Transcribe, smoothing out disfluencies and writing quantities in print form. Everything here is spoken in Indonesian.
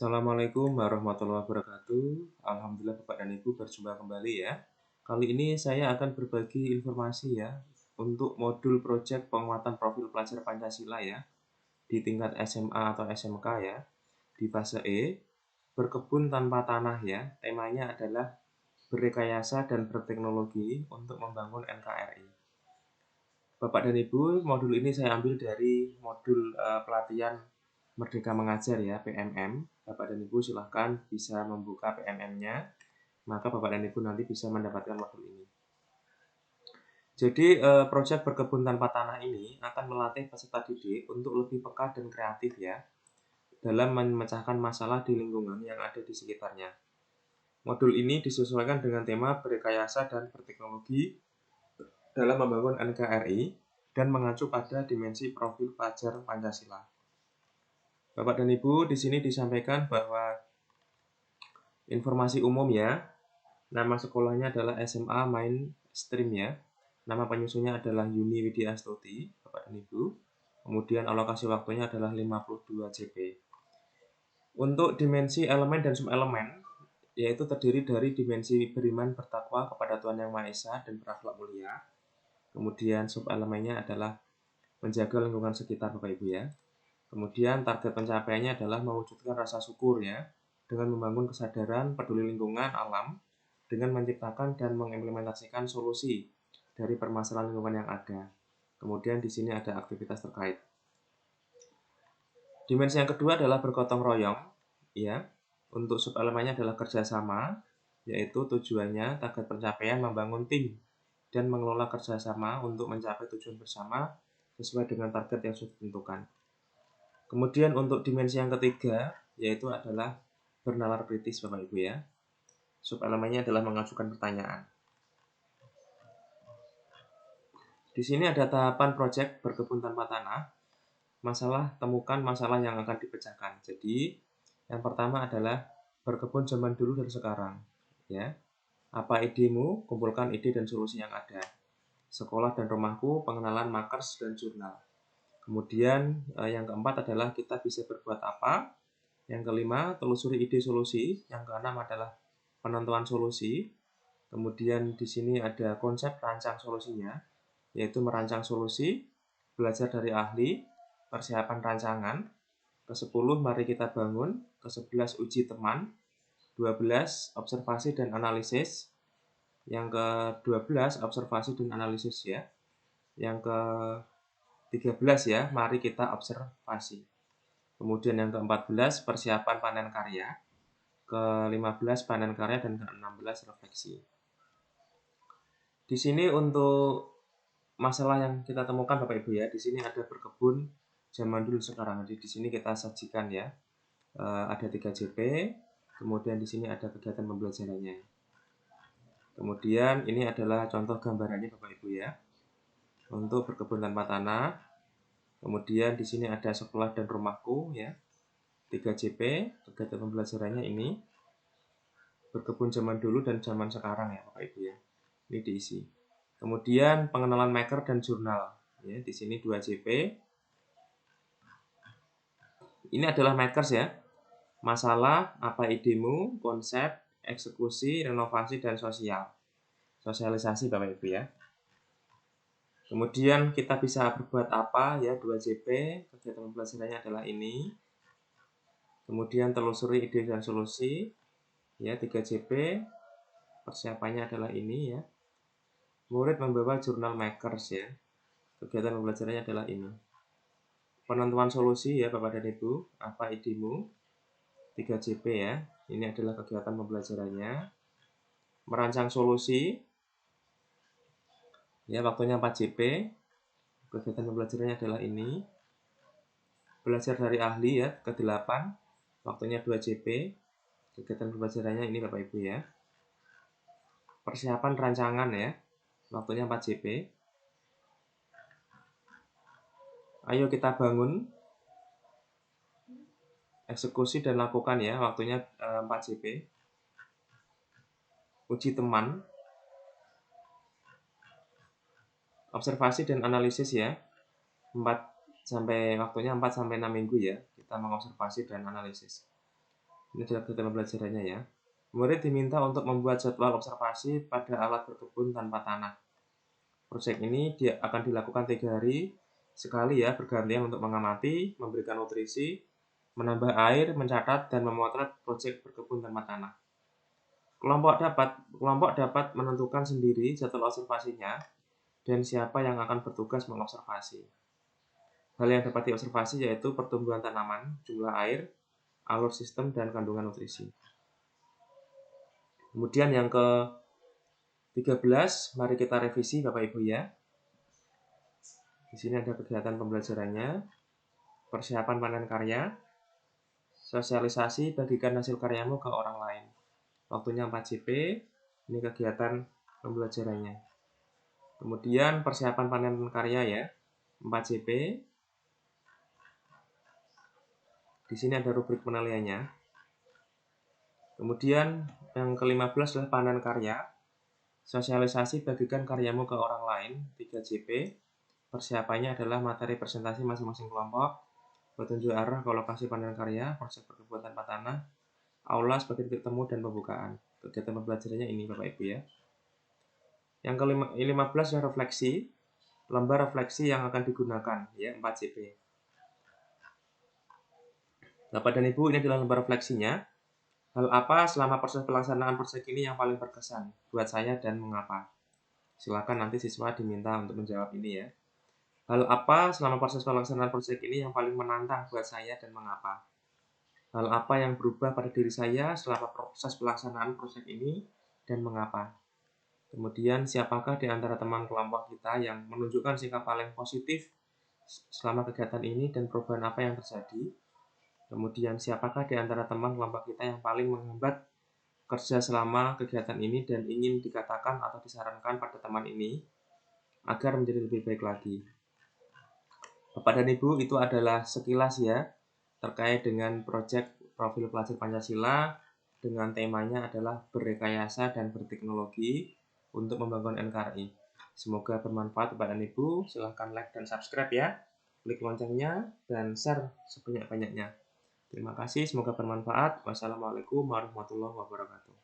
Assalamualaikum warahmatullahi wabarakatuh. Alhamdulillah Bapak dan Ibu berjumpa kembali ya. Kali ini saya akan berbagi informasi ya untuk modul proyek penguatan profil pelajar Pancasila ya di tingkat SMA atau SMK ya. Di fase E, berkebun tanpa tanah ya. Temanya adalah berrekayasa dan berteknologi untuk membangun NKRI. Bapak dan Ibu, modul ini saya ambil dari modul pelatihan Merdeka Mengajar ya, PMM. Bapak dan Ibu silahkan bisa membuka PMM-nya, maka Bapak dan Ibu nanti bisa mendapatkan modul ini. Jadi, proyek berkebun tanpa tanah ini akan melatih peserta didik untuk lebih peka dan kreatif ya, dalam memecahkan masalah di lingkungan yang ada di sekitarnya. Modul ini disesuaikan dengan tema berrekayasa dan berteknologi dalam membangun NKRI dan mengacu pada dimensi profil pelajar Pancasila. Bapak dan Ibu, di sini disampaikan bahwa informasi umum ya, nama sekolahnya adalah SMA Mainstream ya, nama penyusunnya adalah Yuni Widya Astuti, Bapak dan Ibu, kemudian alokasi waktunya adalah 52 JP. Untuk dimensi elemen dan subelemen, yaitu terdiri dari dimensi beriman bertakwa kepada Tuhan Yang Maha Esa dan berakhlak mulia. Kemudian subelemennya adalah menjaga lingkungan sekitar Bapak Ibu ya. Kemudian target pencapaiannya adalah mewujudkan rasa syukur ya, dengan membangun kesadaran peduli lingkungan alam, dengan menciptakan dan mengimplementasikan solusi dari permasalahan lingkungan yang ada. Kemudian di sini ada aktivitas terkait. Dimensi yang kedua adalah bergotong royong, ya. Untuk subelemennya adalah kerjasama, yaitu tujuannya target pencapaian membangun tim dan mengelola kerjasama untuk mencapai tujuan bersama sesuai dengan target yang sudah ditentukan. Kemudian untuk dimensi yang ketiga, yaitu adalah bernalar kritis Bapak Ibu ya. Subelemennya adalah mengajukan pertanyaan. Di sini ada tahapan proyek berkebun tanpa tanah. Masalah, temukan masalah yang akan dipecahkan. Jadi, yang pertama adalah berkebun zaman dulu dan sekarang. Ya. Apa idemu? Kumpulkan ide dan solusi yang ada. Sekolah dan rumahku, pengenalan markers dan jurnal. Kemudian yang keempat adalah kita bisa berbuat apa. Yang kelima, telusuri ide solusi. Yang keenam adalah penentuan solusi. Kemudian di sini ada konsep rancang solusinya, yaitu merancang solusi, belajar dari ahli, persiapan rancangan. Ke-10, mari kita bangun. Ke-11, uji teman. 12, observasi dan analisis. Yang ke-12, observasi dan analisis ya. Yang ke-13 ya, mari kita observasi. Kemudian yang ke-14, persiapan panen karya. Ke-15, panen karya, dan ke-16, refleksi. Di sini untuk masalah yang kita temukan Bapak Ibu ya, di sini ada berkebun zaman dulu sekarang. Jadi di sini kita sajikan ya. Ada 3 JP, kemudian di sini ada kegiatan pembelajarannya. Kemudian ini adalah contoh gambarannya Bapak Ibu ya. Untuk berkebun tanpa tanah. Kemudian di sini ada sekolah dan rumahku ya. 3 JP, kegiatan pembelajarannya ini. Berkebun zaman dulu dan zaman sekarang ya Bapak Ibu ya. Ini diisi. Kemudian pengenalan maker dan jurnal. Ya, di sini 2 JP. Ini adalah makers ya. Masalah, apa idemu, konsep, eksekusi, renovasi, dan sosial. Sosialisasi Bapak Ibu ya. Kemudian kita bisa berbuat apa ya, 2 JP. Kegiatan pembelajarannya adalah ini. Kemudian telusuri ide dan solusi. Ya, 3 JP. Persiapannya adalah ini ya. Murid membawa jurnal makers ya. Kegiatan pembelajarannya adalah ini. Penentuan solusi ya Bapak dan Ibu. Apa idemu? 3 JP ya. Ini adalah kegiatan pembelajarannya. Merancang solusi. Ya, waktunya 4 JP. Kegiatan pembelajarannya adalah ini. Belajar dari ahli ya, ke-8. Waktunya 2 JP. Kegiatan pembelajarannya ini Bapak Ibu ya. Persiapan rancangan ya. Waktunya 4 JP. Ayo kita bangun. Eksekusi dan lakukan ya. Waktunya 4 JP. Uji teman. Observasi dan analisis ya. 4 sampai waktunya 4 sampai 6 minggu ya. Kita mengobservasi dan analisis. Ini adalah kegiatan pembelajarannya ya. Murid diminta untuk membuat jadwal observasi pada alat berkebun tanpa tanah. Proyek ini akan dilakukan 3 hari sekali ya, bergantian untuk mengamati, memberikan nutrisi, menambah air, mencatat, dan memotret proyek berkebun tanpa tanah. Kelompok dapat menentukan sendiri jadwal observasinya dan siapa yang akan bertugas mengobservasi. Hal yang dapat diobservasi yaitu pertumbuhan tanaman, jumlah air, alur sistem, dan kandungan nutrisi. Kemudian yang ke-13, mari kita revisi Bapak Ibu ya. Di sini ada kegiatan pembelajarannya, persiapan panen karya, sosialisasi, bagikan hasil karyamu ke orang lain. Waktunya 4 JP, ini kegiatan pembelajarannya. Kemudian persiapan panen karya ya, 4 JP. Di sini ada rubrik penilaiannya. Kemudian yang ke-15 adalah panen karya, sosialisasi, bagikan karyamu ke orang lain, 3 JP. Persiapannya adalah materi presentasi masing-masing kelompok, petunjuk arah ke lokasi panen karya, proses perkebunan tanpa tanah, aula sebagai titik temu dan pembukaan. Kegiatan pembelajarannya ini Bapak Ibu ya. Yang ke-15 adalah refleksi, lembar refleksi yang akan digunakan ya, 4 JP. Bapak dan Ibu, ini adalah lembar refleksinya. Hal apa selama proses pelaksanaan proyek ini yang paling berkesan buat saya dan mengapa? Silakan nanti siswa diminta untuk menjawab ini ya. Hal apa selama proses pelaksanaan proyek ini yang paling menantang buat saya dan mengapa? Hal apa yang berubah pada diri saya selama proses pelaksanaan proyek ini dan mengapa? Kemudian siapakah di antara teman kelompok kita yang menunjukkan sikap paling positif selama kegiatan ini dan perubahan apa yang terjadi? Kemudian siapakah di antara teman kelompok kita yang paling menghambat kerja selama kegiatan ini dan ingin dikatakan atau disarankan pada teman ini agar menjadi lebih baik lagi? Bapak dan Ibu, itu adalah sekilas ya terkait dengan proyek profil pelajar Pancasila dengan temanya adalah berrekayasa dan berteknologi untuk membangun NKRI. Semoga bermanfaat Bapak dan Ibu. Silahkan like dan subscribe ya. Klik loncengnya dan share sebanyak-banyaknya. Terima kasih, semoga bermanfaat. Wassalamualaikum warahmatullahi wabarakatuh.